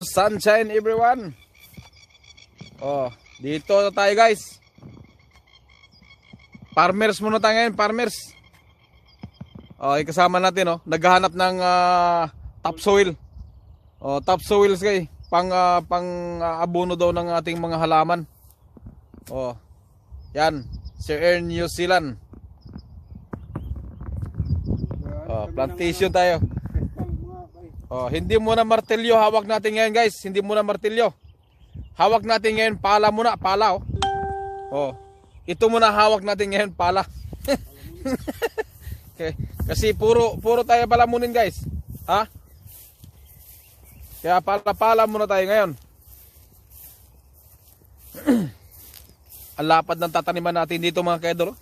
Sunshine everyone. Oh, dito na tayo guys. Farmers muna tayo ngayon, farmers. Oh, kasama natin naghahanap ng topsoil. Oh, topsoil guys, pang abono daw ng ating mga halaman. Oh. Yan, Sir Ern, New Zealand. Oh, plantation tayo. Oh, hindi muna martilyo hawak natin ngayon guys, hindi muna martilyo. Hawak natin ngayon pala muna, pala oh. Oh. Ito muna hawak natin ngayon pala. Okay. Kasi puro tayo palamunin guys. Ha? Kaya pala muna tayo ngayon. Ang lapad ng tataniman natin dito mga kaidol.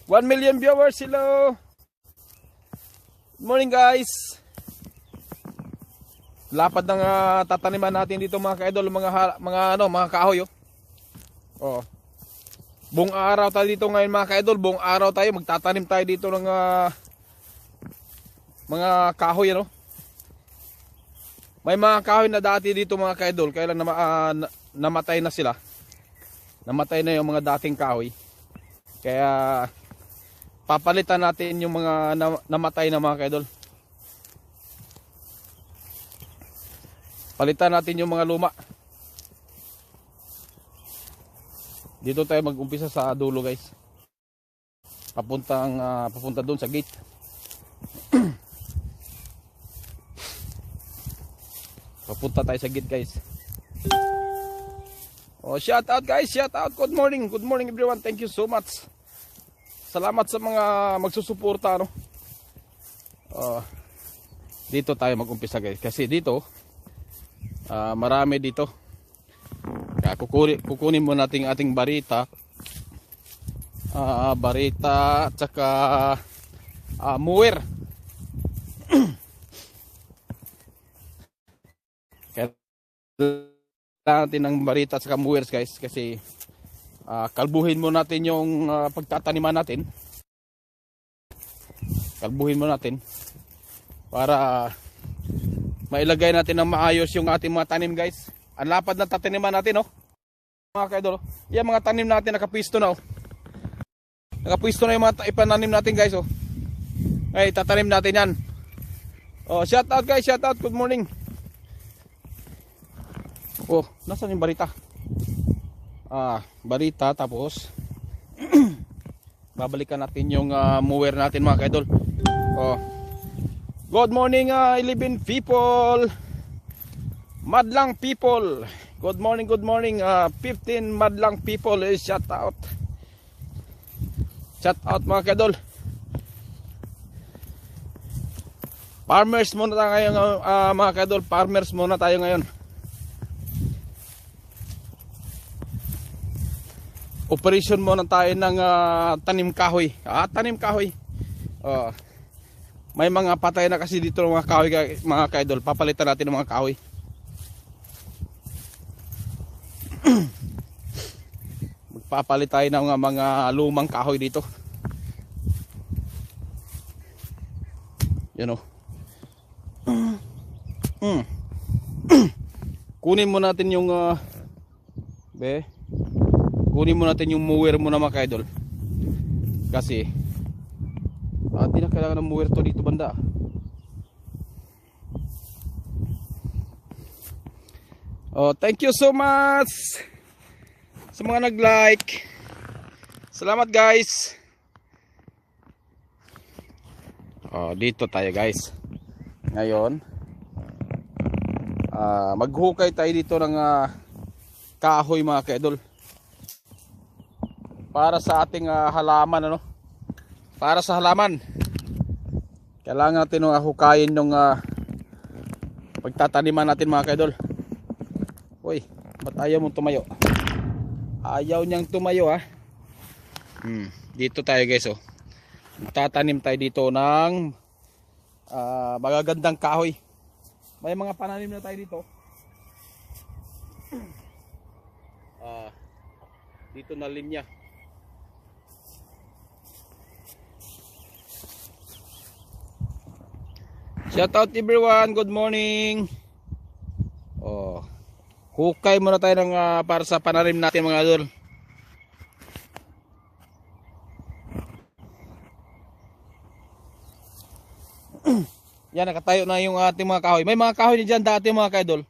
1 million viewers, hello. Good morning guys. Lapad ng tataniman natin dito mga kaidol, mga kahoy oh. Buong araw tayo dito ngayon mga kaidol, buong araw tayo magtatanim tayo dito ng mga kahoy May mga kahoy na dati dito mga kaidol, kailan namatay na sila. Namatay na yung mga dating kahoy. Kaya papalitan natin yung mga namatay na mga kaidol. Palitan natin yung mga luma. Dito tayo mag-umpisa sa dulo guys. Papunta doon sa gate. Papunta tayo sa gate guys. Oh, shout out guys, shout out. Good morning everyone. Thank you so much. Salamat sa mga magsusuporta dito tayo mag-umpisa guys. Kasi dito marami dito. Kaya kukunin mo natin ating barita. Barita at saka mower. Kaya natin ng barita at saka mowers guys, kasi kalbuhin mo natin yung pagtataniman natin. Kalbuhin mo natin para mailagay natin ng maayos yung ating mga tanim guys. Ang lapad na tataniman natin mga kaidol. Yan mga tanim natin nakapwisto na Nakapwisto na yung mga ipananim natin guys Ay, tatanim natin yan. Oh, shout out guys, shout out. Good morning. Oh, nasaan yung barita? Barita, tapos babalikan natin yung mower natin mga kaidol. Oh. Good morning 11 people. Madlang people. Good morning 15 madlang people. Shout out. Shout out mga kaidol. Farmers muna tayo ngayon mga kaidol. Farmers muna tayo ngayon. Operation muna tayo ng tanim kahoy. Tanim kahoy. May mga patay na kasi dito ng mga kahoy mga kaidol. Papalitan natin ng mga kahoy. Magpapalit tayo ng mga lumang kahoy dito. Yan Kunin mo natin yung kunin mo natin yung mower muna mga kaidol. Kasi di na kailangan ng mower to dito banda. Oh, thank you so much sa mga nag-like. Salamat guys. Oh, dito tayo guys. Ngayon maghukay tayo dito ng kahoy mga kaidol. Para sa ating halaman Para sa halaman. Kailangan natin hukayin yung pagtataniman natin mga kaidol. Uy, ba't ayaw mong tumayo? Ayaw niyang tumayo Dito tayo guys Tatanim tayo dito ng magagandang kahoy. May mga pananim na tayo dito. Dito na linya. Shout out everyone, good morning. Oh. Hukay muna tayo ng para sa pananim natin mga idol. Yan, nakatayo na yung ating mga kahoy. May mga kahoy dyan dati mga kaidol.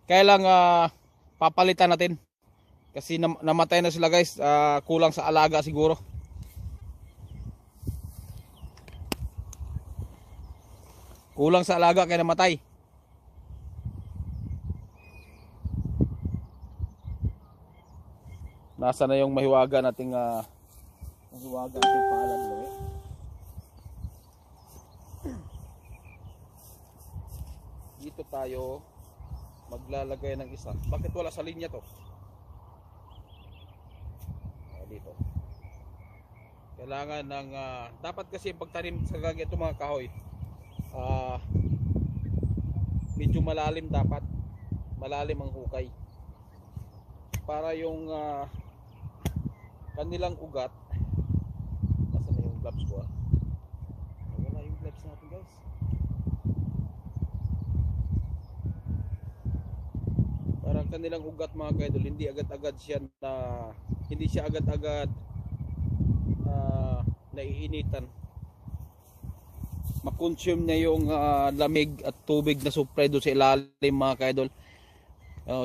Kaya lang papalitan natin. Kasi namatay na sila guys. Kulang sa alaga siguro. Kulang sa alaga kaya namatay. Nasa na yung mahiwaga nating pangalan mo eh. Dito tayo maglalagay ng isa. Bakit wala sa linya to? Dito. Kailangan ng dapat kasi pagtanim sa gagi ito mga kahoy. Medyo malalim dapat. Malalim ang hukay. Para yung kanilang ugat. Nasaan na yung gloves ko Wala yung gloves natin guys. Para kanilang ugat mga kaidol, hindi agad-agad siya agad-agad naiinitan. Makonsume na yung lamig at tubig na supply doon sa ilalim mga kaidol.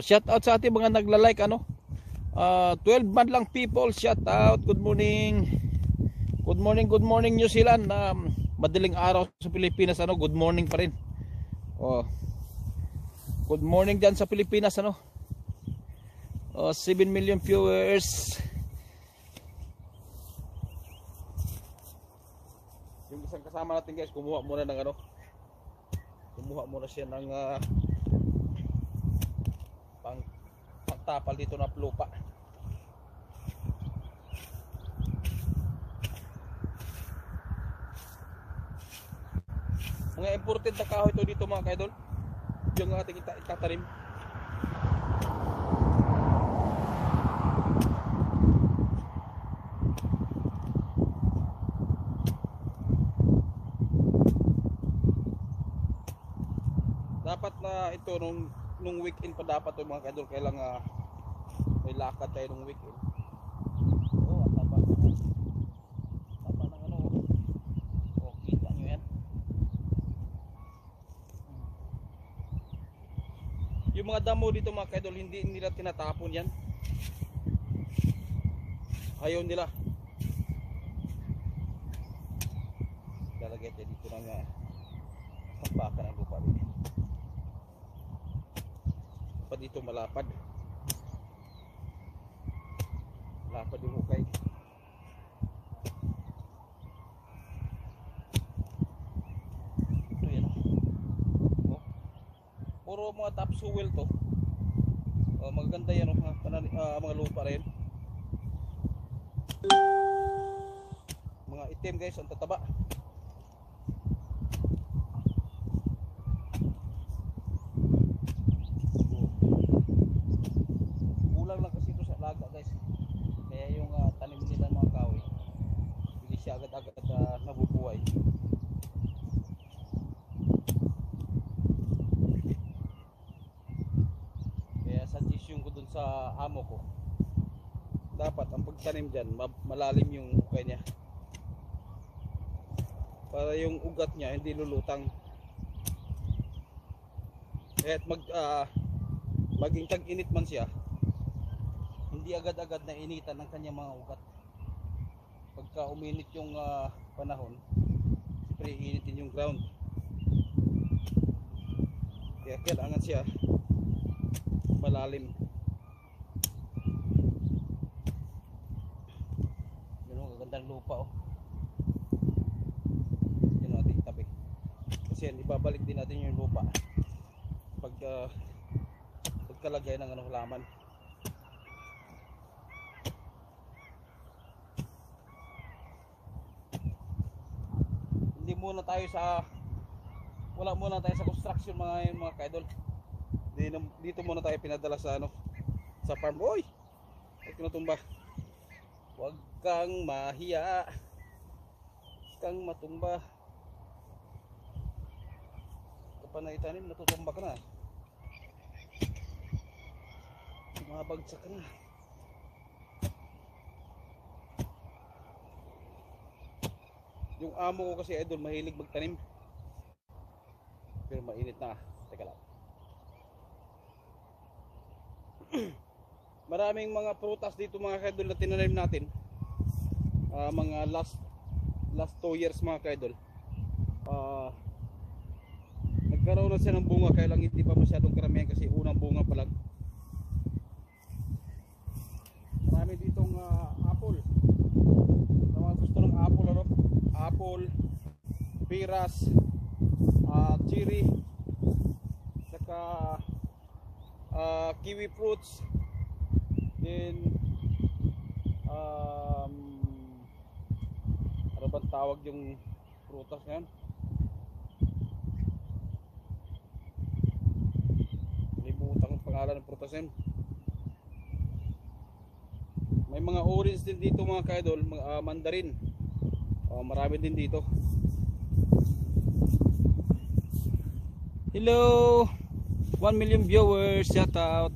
Shout out sa ating mga nagla-like 12 man lang people, shout out, good morning New Zealand. Madaling araw sa Pilipinas, good morning pa rin. Good morning dyan sa Pilipinas 7 million viewers. Yung isang kasama natin guys, kumuha muna siya ng pangtapal dito na lupa. Mga imported na kahoy ito dito mga kaidol, yung ating itatanim. Dapat na ito nung weekend pa dapat ito mga kaidol. Kailangan may lakad tayo nung weekend. Ang taba ng kita nyo yan. Yung mga damo dito mga kaidol, hindi nila tinatapon yan. Ayaw nila. Lalagay tayo dito ng sampakan ng lupa dito. Pa dito malapad. Malapad yung hukay. Ito yan. Puro mga topsoil to. Maganda yan mga lupa rin. Mga itim guys, ang tataba. Kulang lang kasi ito sa laga guys. Kaya yung tanim nila mga kahoy, hindi siya agad-agad nabubuhay. Kaya suggestion ko dun sa amo ko, dapat ang pagtanim dyan malalim yung hukay niya, para yung ugat niya hindi lulutang. Kahit maging tag-init man siya, hindi agad-agad na initan ng kanyang mga ugat. Pagka uminit yung panahon, siyempre initin yung ground. Kaya kailangan siya malalim. Ganun, kagandang lupa Yan natin tabi. Kasi yan, ibabalik din natin yung lupa pagkalagay ng halaman. Wala muna tayo sa construction mga kaidol. Dito muna tayo pinadala sa sa farm. Oy! Ay kinutumba. Huwag kang mahiya. Huwag kang matumba. Kapag na itanim, natutumba ka na. Mabagsak na. Yung amo ko kasi idol mahilig magtanim. Pero mainit na. Teka lang. Maraming mga prutas dito mga kaidol na tinanim natin. Mga last 2 years mga kaidol. Nagkaroon na siya ng bunga, kaya lang hindi pa masyadong karamihan kasi unang bunga pa lang. Marami ditong apple. Sa mga gusto ng apple, ano? Apple, piras, cherry, saka kiwi fruits, then ano bang tawag yung prutas ngayon? Limutan ang pangalan ng prutas ngayon. May mga orange din dito mga kaidol, mandarin. Marami din dito. Hello 1 million viewers, shout out.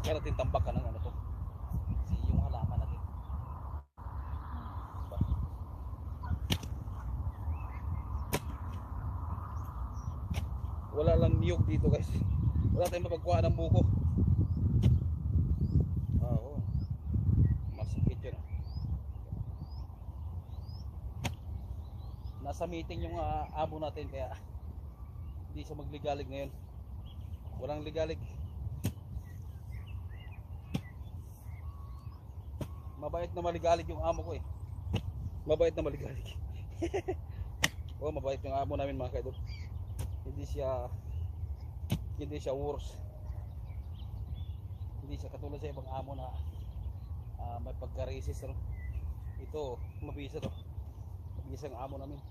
Kaya natin tambakan ng ano to, kasi yung halaman natin. Wala lang niyog dito guys. Wala tayong mapagkuha ng buko. Oo. Masakit yun. Nasa meeting yung amo natin kaya hindi siya magligalig ngayon. Walang ligalig. Mabait na maligalig yung amo ko eh. Mabait na maligalig. Oh, mabait yung amo namin mga kaidol. Hindi siya worse. Hindi siya katulad sa ibang amo na may pagka-racist, no? Ito, mabisa to. Mabisa ang amo namin.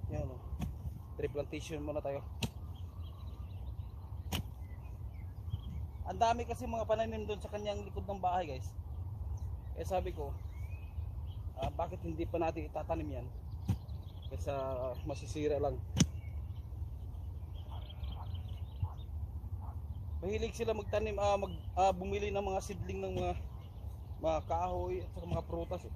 Yan, no? Tree plantation muna tayo. Ang dami kasi mga pananim doon sa kanyang likod ng bahay guys. Eh sabi ko, bakit hindi pa natin itatanim yan? Kasi masisira lang. Mahilig sila magtanim, bumili ng mga seedling ng mga kahoy at saka mga prutas eh.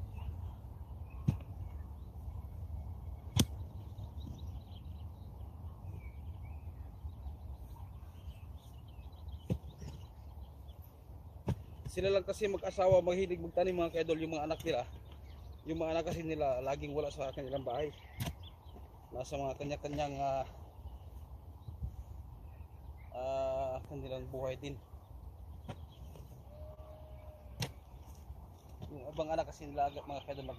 Sila lang kasi mag-asawa mahilig magtanim mga kaidol. Yung mga anak nila, yung mga anak kasi nila laging wala sa kanilang bahay, nasa mga kanya-kanyang kanilang buhay din. Yung ibang anak kasi nila mga kaidol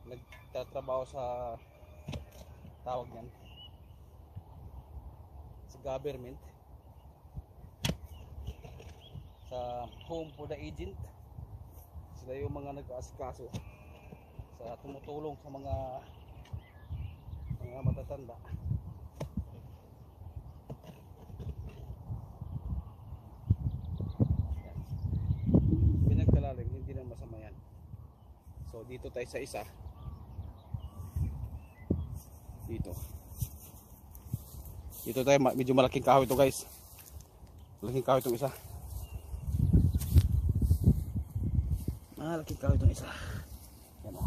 nagtatrabaho sa tawag niyan sa government, sa home for the agent. Sila yung mga nag-aasikaso sa tumutulong sa mga matatanda. Pinagkalalim, hindi na masama yan. So dito tayo sa isa. Dito tayo, medyo malaking kahoy ito guys. Malaking kahoy itong isa. Malaking kahoy itong isa. Yan o.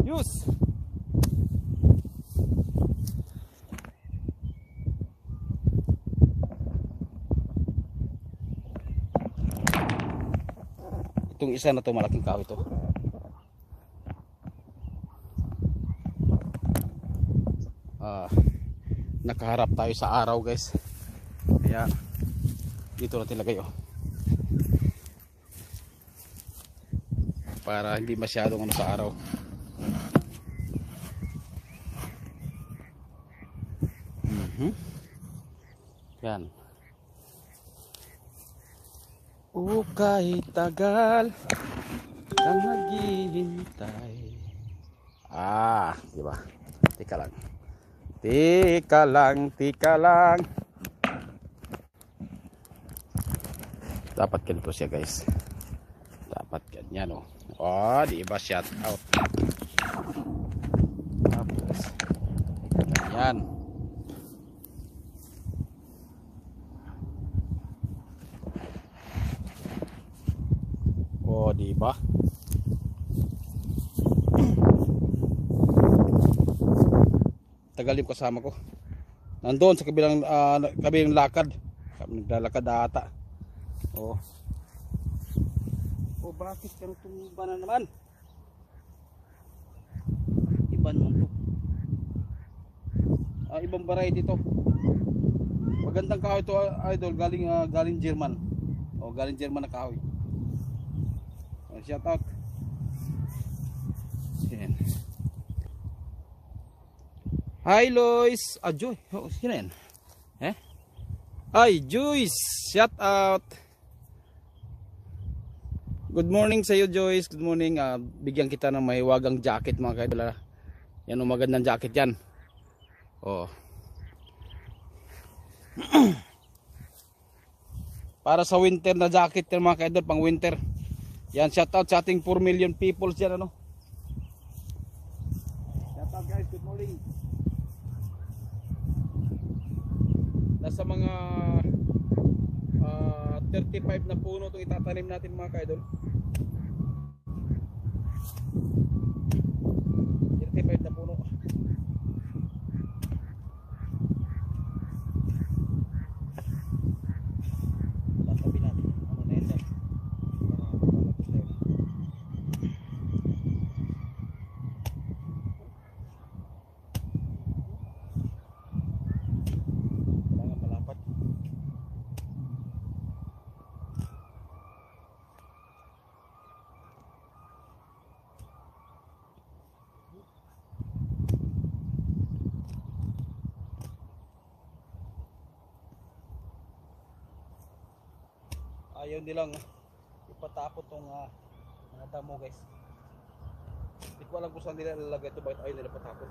Use! Itong isa na to, malaking kahoy ito. Nakaharap tayo sa araw guys, kaya dito natin lagay para hindi masyadong ano sa araw. Yan. O kahit tagal kang naghihintay. Di ba? Tika lang. Tika lang. Dapat ganito siya, guys. Dapat ganyan, oh. Oh, di ba? Shout out. Tapos, ganyan. Oh, di ba? Tagal yung kasama ko. Nandoon sa kabilang lakad. Naglalakad ata. Oh. Oh, bakit kang tumba na naman? Iban mo to. Ibang variety dito. Magandang kahoy to, idol, galing German. Oh, galing German na kahoy. Shout out. Yan. Hi Lois. Joy. Oh, sino yan? Hi Joyce. Shout out. Good morning sa iyo, Joyce. Good morning. Bigyan kita ng mahiwagang jacket, mga kaidol. Yan ang magandang jacket yan. Oh. Para sa winter na jacket yan, mga kaidol, pang winter. Yan, shout out sa ating 4 million people dyan, ano. Shout out, guys. Good morning. Nasa mga 35 na puno itong itatanim natin, mga kaidol. 35 na puno. Tatabi natin. Ano na yan? Ayaw nilang ipatapot tong mga damo, guys. Hindi ko alam kung saan nila ilalagay ito, bakit ayaw nila patapot.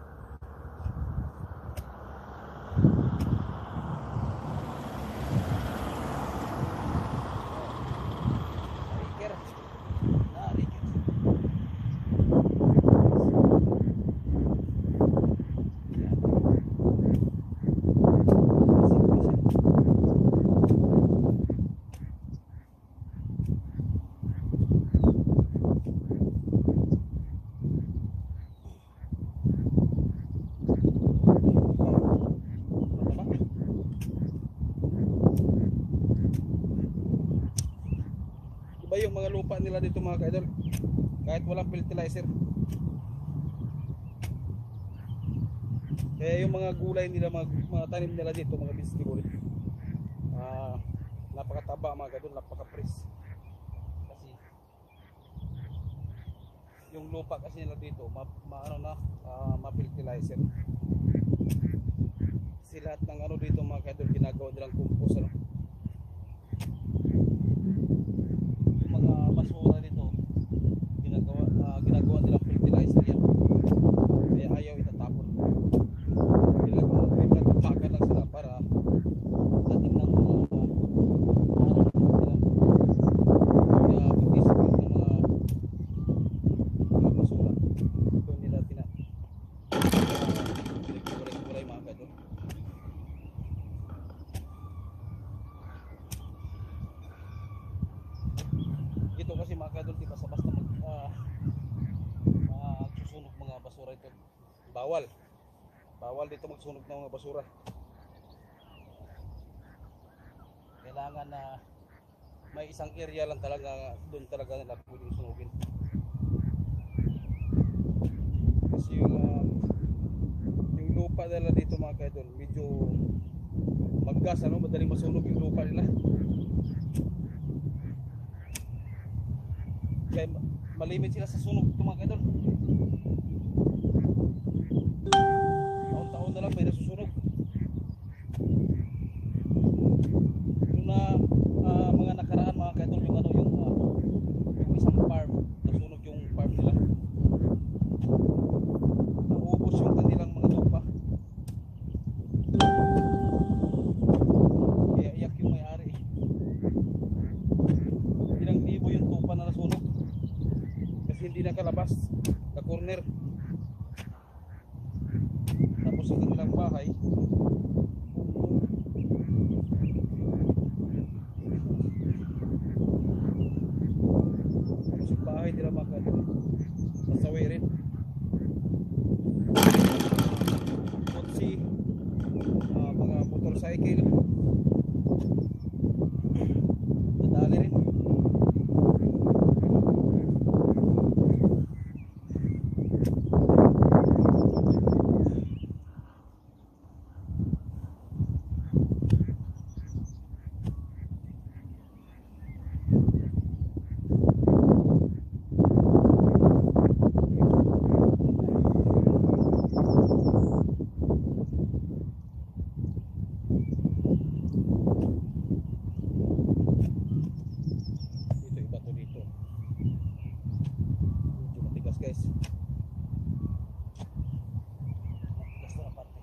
Yung mga lupa nila dito, mga kaidol, kahit walang fertilizer, kaya yung mga gulay nila, mga tanim nila dito, mga vegetable, napakataba, mga kaidol, napaka-fresh. Kasi yung lupa kasi nila dito ma-fertilizer. Kasi lahat ng ano dito, mga kaidol, ginagawa nilang compost, ano. Basura dito ginagawa nilang fertilizer yan, kaya ayaw itatapon. Pinagpapakan lang sila para dating ng discipline ng mga basura. Ito nila kulay-kulay, mga kadol. Ito kasi, mga kadol, di basta-basta magsusunog mga basura ito. Bawal dito magsunog ng mga basura. Kailangan na may isang area lang talaga, doon talaga nila pwedeng sunugin. Kasi yung lupa nila dito, mga kadol, medyo maggas, ano, madaling masunog yung lupa nila. Kaya malimit sila sa sunog ito, mga kaidol. Taon-taon na lang may nasusunog. Yung na mga nakaraan, mga kaidol, yung labas, sa corner. Tapos sa kanilang bahay, tapos yung bahay nila mga kadol, nasawi rin. Kotse, mga motorcycle, nadali rin. Guys, basta na parte.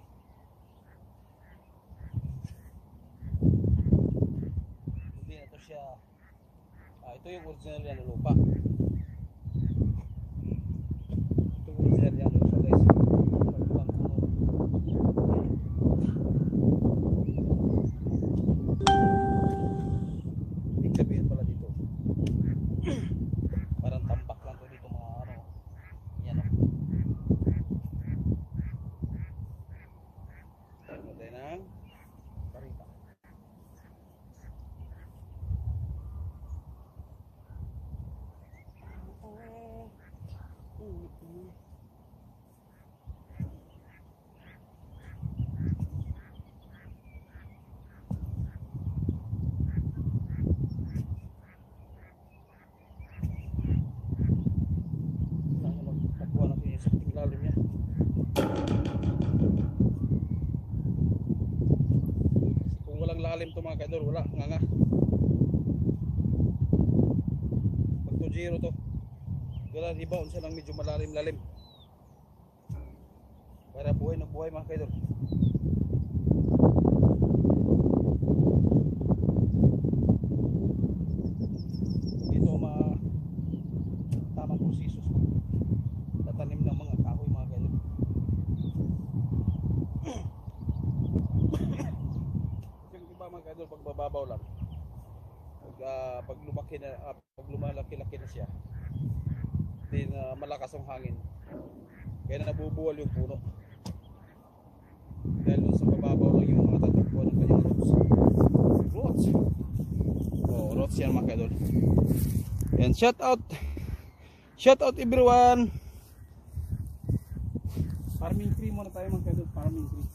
Hindi na to siya. Ito yung original yan na lupa. Ito yung original yan na lupa guys. Ibig sabihin pala dito, parang tambak lang to dito mga ano. Yan o. Matay ng parita. Pagkuha natin yung sakting lalim niya. Kung walang lalim to mga kaidol, wala nga. Pag to zero to, wala rebound siya ng medyo malalim-lalim para buhay na buhay mga kaidol. Dito tamang proseso tatanim ng mga kahoy mga kaidol. Yung iba mga kaidol, pag mababaw lang, pag lumaki na, pag lumalaki-laki na siya, din malakas ang hangin, kaya na nabubuwal yung puno dahil doon sa mababaw lang yung mga tatakbuhan ng kanyang roots. Roots yan mga kaidol. And shout out everyone. Farming tree muna tayo mga kaidol, farming tree.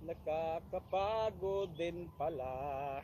Nakakapagod din pala.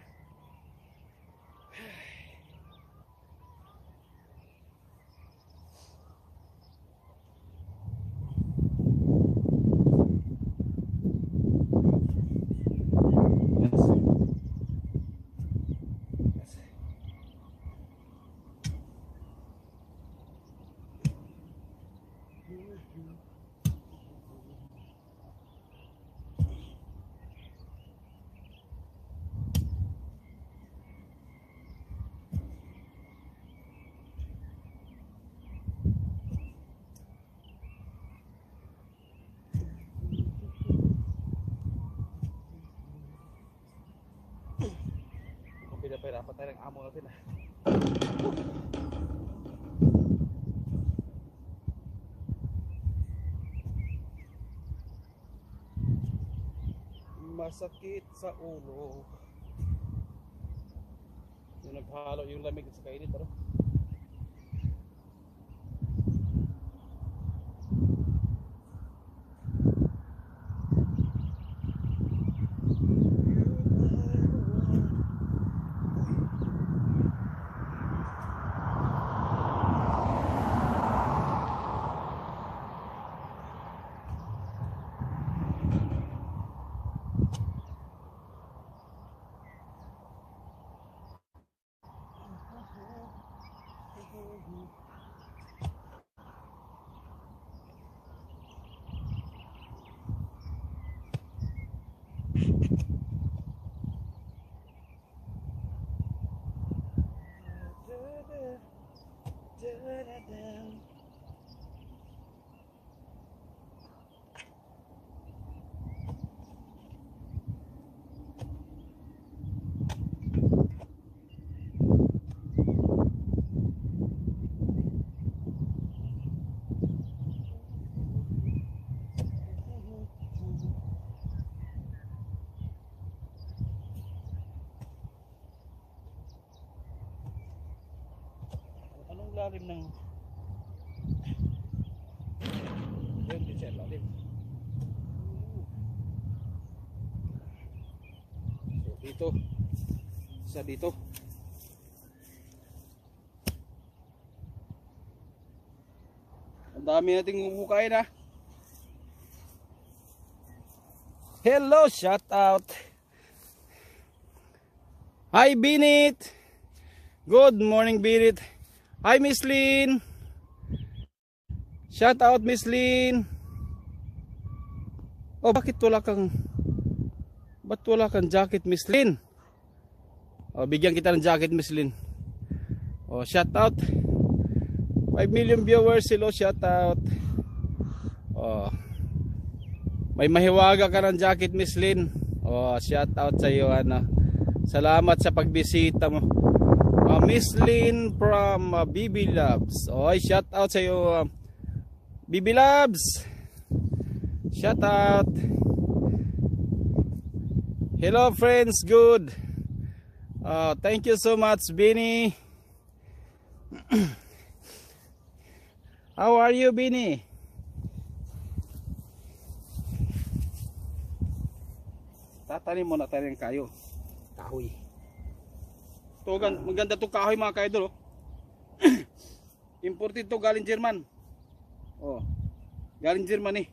Patay ng amo natin ah. Masakit sa ulo. Yung naghalo yung lamig sa kainit, ano? Anong lalim ng yun, di siya lalim. So dito, isa dito. Ang dami nating hukayin ha. Hello, shout out. Hi Binit. Good morning Binit. Hi Miss Lynn. Shout out Miss Lynn. Oh, bakit wala kang jacket Miss Lynn? Oh, bigyan kita ng jacket Miss Lynn. Oh, shout out. 5 million viewers, hello, shout out. Oh. May mahiwaga ka ng jacket Miss Lynn. Oh, shout out sa iyo ano. Salamat sa pagbisita mo. Miss Lynn from BB Loves. Oh, shout out sa iyo BB Loves. Shout out. Hello friends, good. Thank you so much Bini. How are you Bini? Tatanim mo na tayo ng kahoy. Ito, maganda itong kahoy mga kaidol. Oh. Imported to galing German. Oh, galing Germany.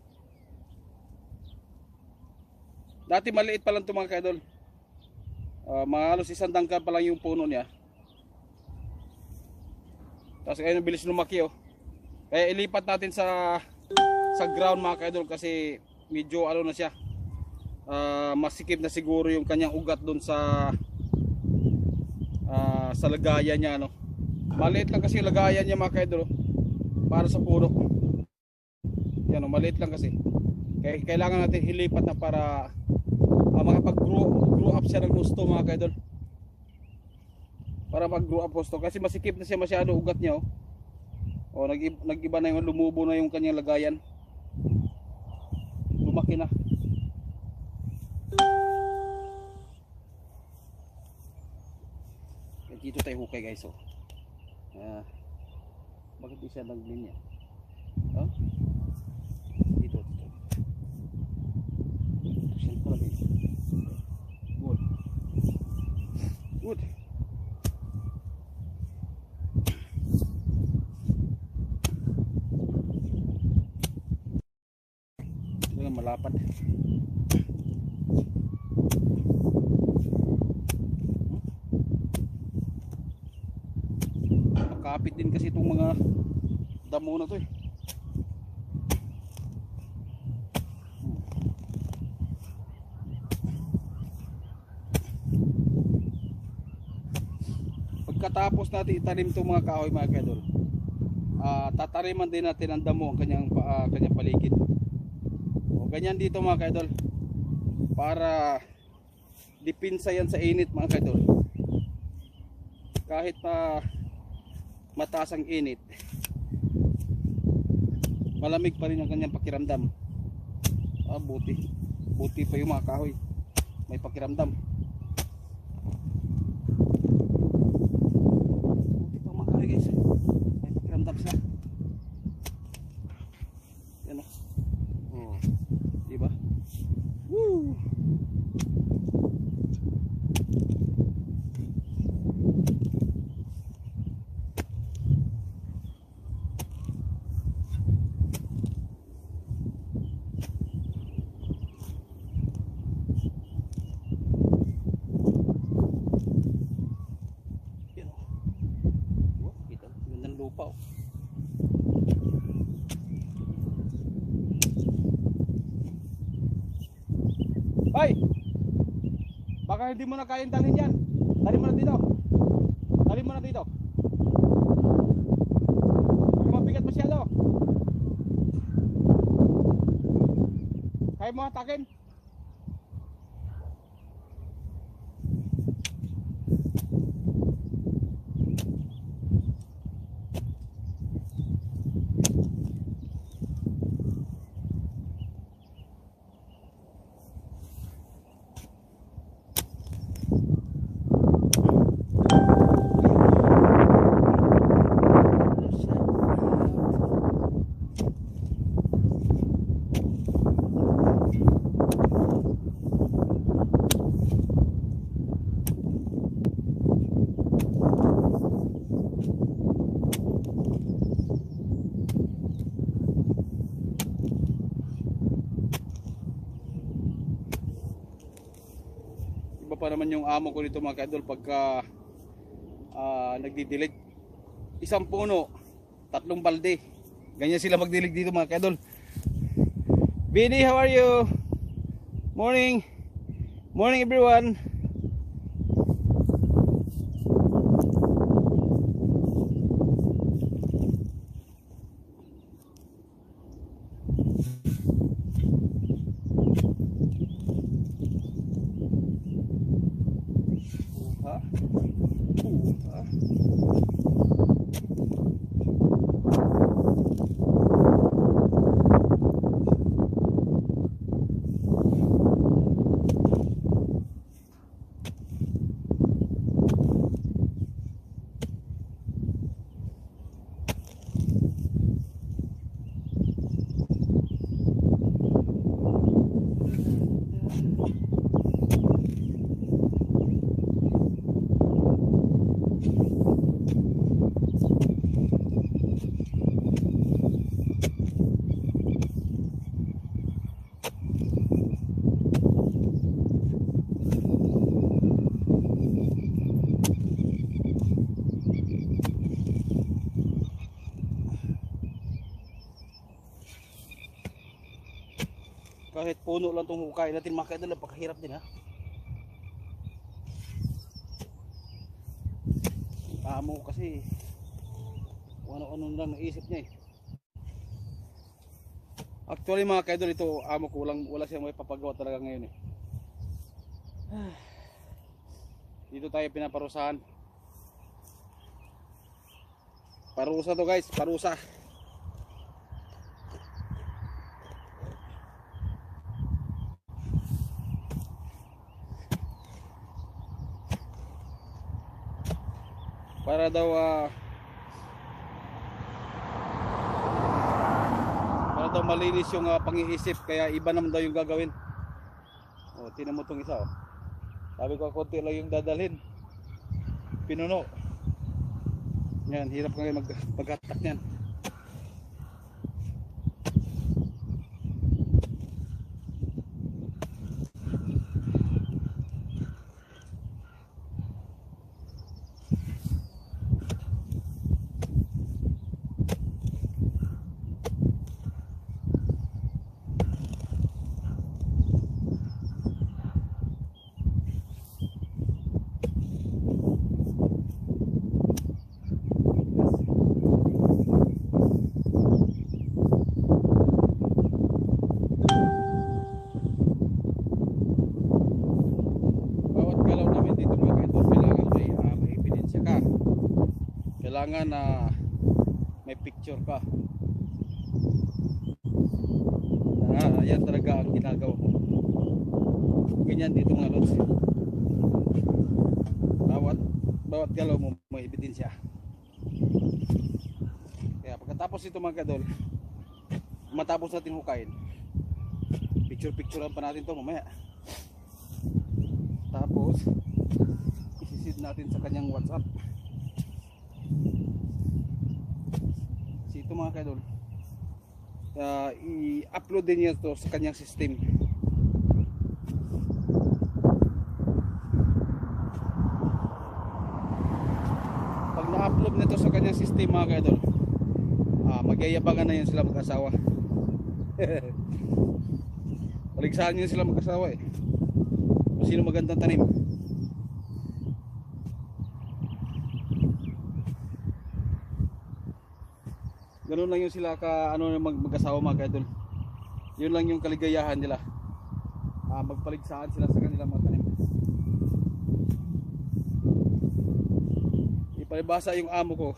Dati maliit pa lang ito mga kaidol. Mga halos 1 dangkal pa lang yung puno niya. Tapos ngayon bilis lumaki oh. Kaya ilipat natin sa ground mga kaidol kasi medyo ano na siya. Masikip na siguro yung kanyang ugat doon sa lagayan niya ano. Maliit lang kasi yung lagayan niya mga kaidol para sa puno. Yan oh, maliit lang kasi. Kaya kailangan natin ilipat na para makapag-grow up siya ng gusto mga kaidol. Para mag-grow up gusto kasi masikip na siya masyado ugat niya oh. Oh, nag-iba na yung lumubo na yung kanyang lagayan. Lumaki na. Dito tayo hukay guys oh. Bakit di siya naglinya? Oh? Dito. Siya pala guys. Good. Ito nga malapad. Makapit din kasi itong mga damo na to eh. Pagkatapos natin itanim itong mga kahoy mga kaidol, tatariman din natin ang damo ang kanyang paligid. O, ganyan dito mga kaidol para dipinsa yan sa init mga kaidol. kahit pa mataas ang init, malamig pa rin ang kanyang pakiramdam. Buti pa yung mga kahoy, may pakiramdam. Buti pa mga kahoy guys, may pakiramdam sila. Yan o, diba? Woo! Lupa. Ay! Baka hindi mo na kayang dalhin yan. Dali mo na dito. Dali mo na dito. Baka mabigat masyado. Kaya mo hatakin. Pa naman yung amo ko dito mga kaidol pagka nagdidilig. Isang puno, 3 balde. Ganyan sila magdilig dito mga kaidol. Bini, how are you? Morning. Morning everyone. Kahit puno lang itong hukay natin mga kaidol, napakahirap din ha. Amo kasi ano-ano lang naisip niya eh. Actually mga kaidol, ito amo ko wala siyang may papagawa talaga ngayon eh. Dito tayo pinaparusahan. Parusa to guys, parusa. Para daw malinis yung pang-iisip, kaya iba naman daw yung gagawin. Oh, tingnan mo tong isa oh. Sabi ko konti lang yung dadalhin. Pinuno. Yan, hirap ngayon mag-hatak niyan. kailangan na may picture ka. Yan talaga ang ginagawa ko. Ganyan dito mga lods. Bawat galaw mo may ebidensya. Kaya pagkatapos ito mga kadol, matapos natin hukayin, picturean pa natin to mamaya. Tapos isisid natin sa kanyang WhatsApp. Ito mga kadol, i-upload din niya to sa kanyang system. Pag na-upload nito sa kanyang system mga kadol, magyayabangan na yun sila mag-asawa. Paligsahan nyo sila mag-asawa eh. Kung sino magandang tanim. Ganun lang yung sila mag-asawa mga kadol. Yun lang yung kaligayahan nila. Magpaligsahan sila sa kanilang mga tanim. Ipalibasa yung amo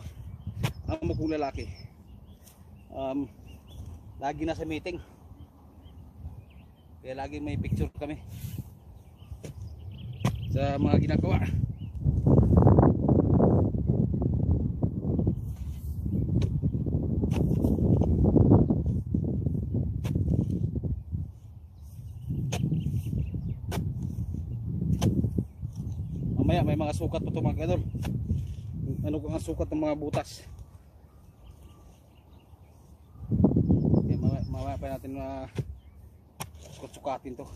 kong lalaki. Lagi nasa meeting. Kaya lagi may picture kami sa mga ginagawa. Mamaya may mga sukat pa ito mga kadol. Ano kung ang sukat ng mga butas. Okay, mamaya pa natin sukat-sukatin to.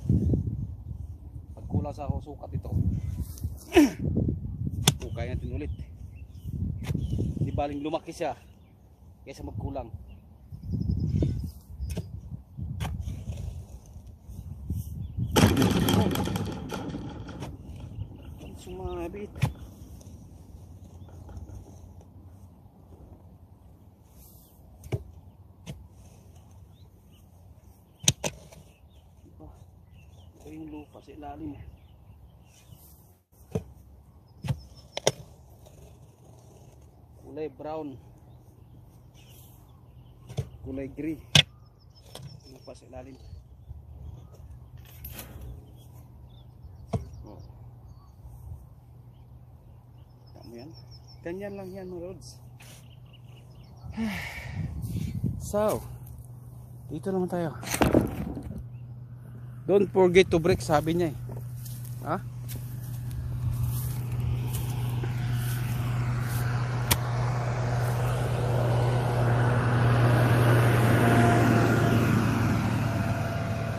Pag kulang sa sukat ito, hukay natin ulit. Di baling lumaki siya kaysa magkulang. Sumabit. Ito yung lupa sa ilalim. Kulay brown, kulay gray, lupa sa ilalim. Yan. Ganyan lang yan mga roads. So, dito naman tayo. Don't forget to brake, sabi niya eh. Ha?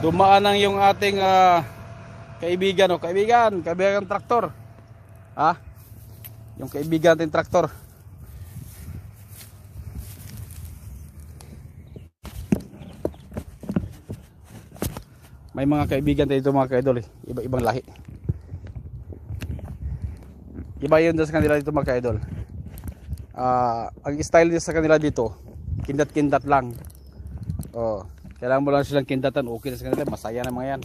Dumaan lang yung ating kaibigan traktor. Ha? Yung kaibigan natin traktor. May mga kaibigan tayo dito mga kaidol eh. Iba-ibang lahi. Iba yun sa kanila dito mga kaidol. Ang style nila sa kanila dito, kindat-kindat lang. Kailangan mo lang silang kindatan, okay na sa kanila, masaya na mga yan.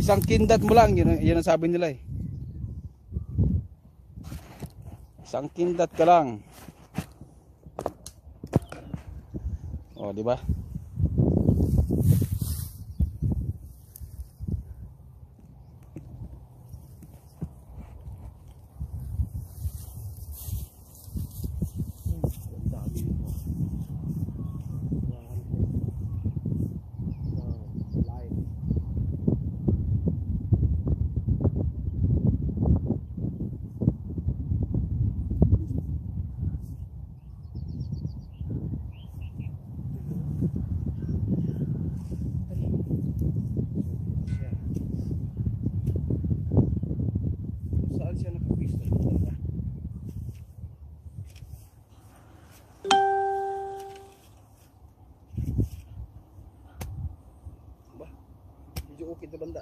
Isang kindat mo lang, yun ang sabi nila eh. Isang kindat ka lang. Di ba? Okay ito banda.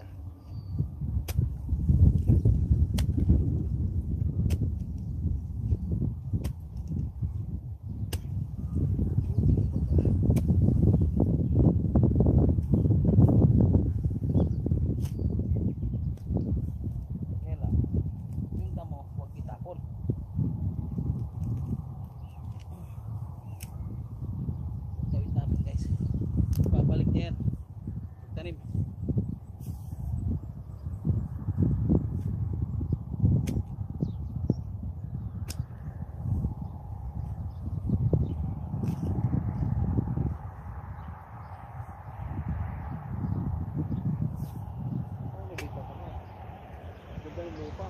ganda ng lupa.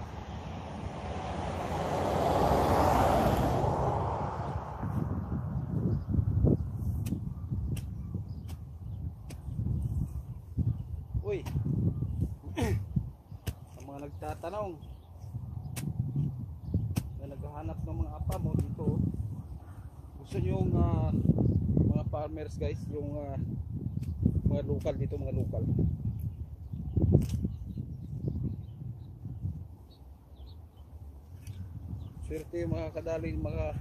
Uy, sa mga nagtatanong na naghahanap ng mga apamo dito, gusto nyo yung mga farmers guys, yung mga local dito, mga local. Swerte yung mga kadali, mga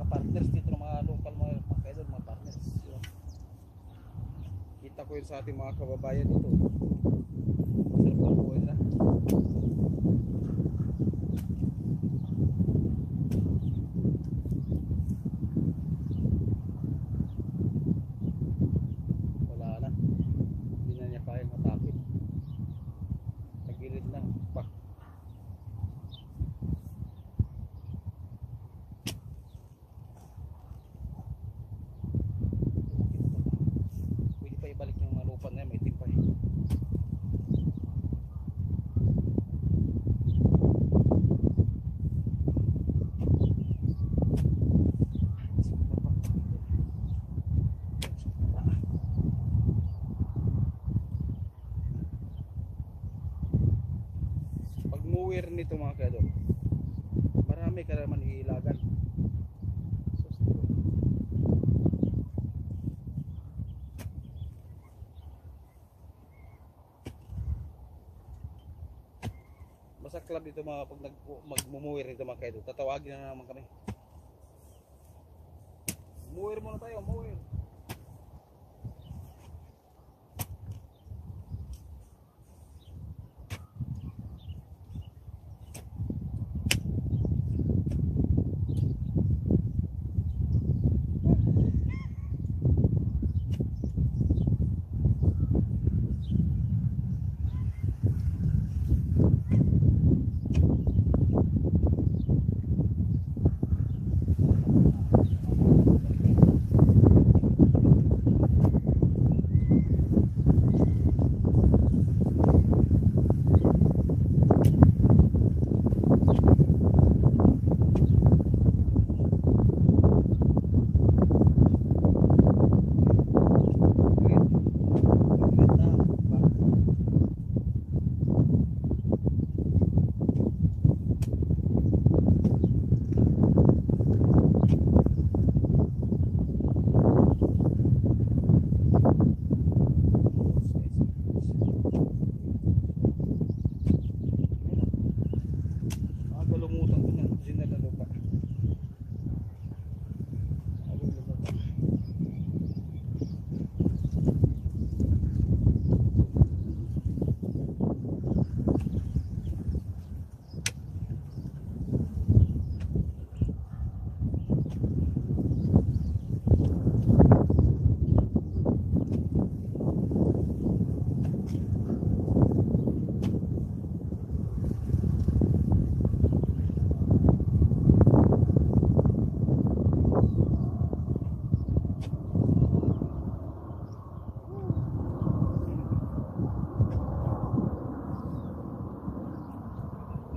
partners dito ng mga local, mga kaidol, mga partners. Yun. Kita ko yun sa ating mga kababayan dito. Sarap ang buhay nila. Wala na. Hindi na niya kayang atapin. Nagilid na. Pak. Pwede pa ibalik yung mga lupa na yan. May timpay. Pag muwir nito mga kadol, marami ka naman iilagan. Masaklab dito mga pag magmumuwir nito mga kadol. Tatawagin na naman kami. Muwir muna tayo, muwir.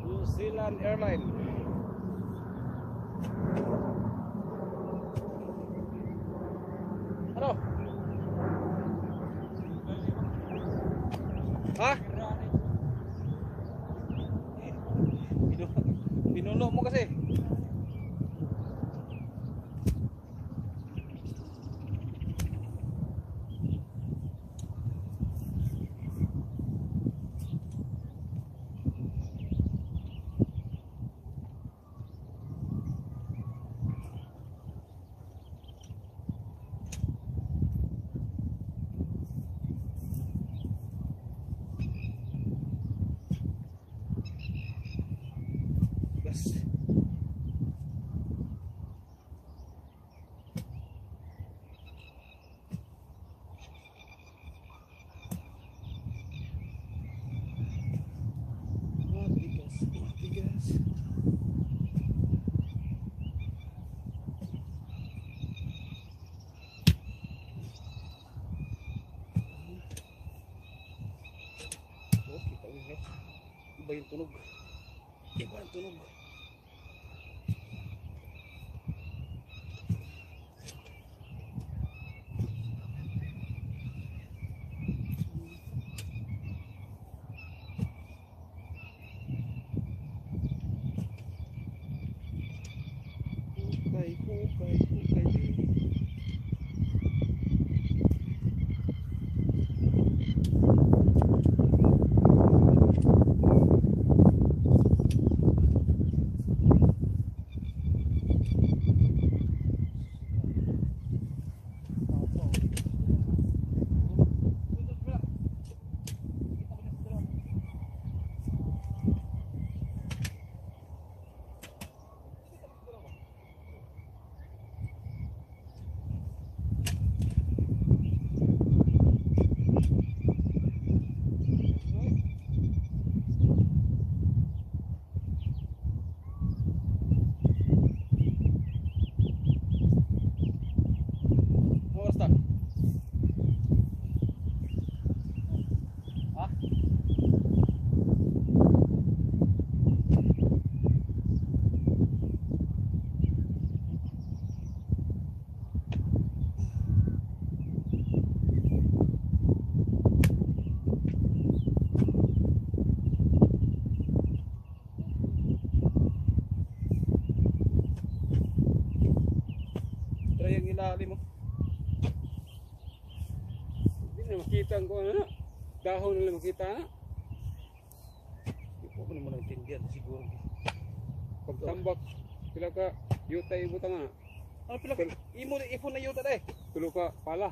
New Zealand Airline. Ano? Ha? Pinuno mo kasi. Yes. Matigas. yung tunog. Iba yung tunog. Hukay din. Yung ilalim mo. Hindi na makita ko na. Dahon na lang makita na. Hindi ko naman naintindihan siguro. Pagtambak, sila ka, yutay butang na. Ano pala? Imo ipon na yuta deh. Tulo ka pala.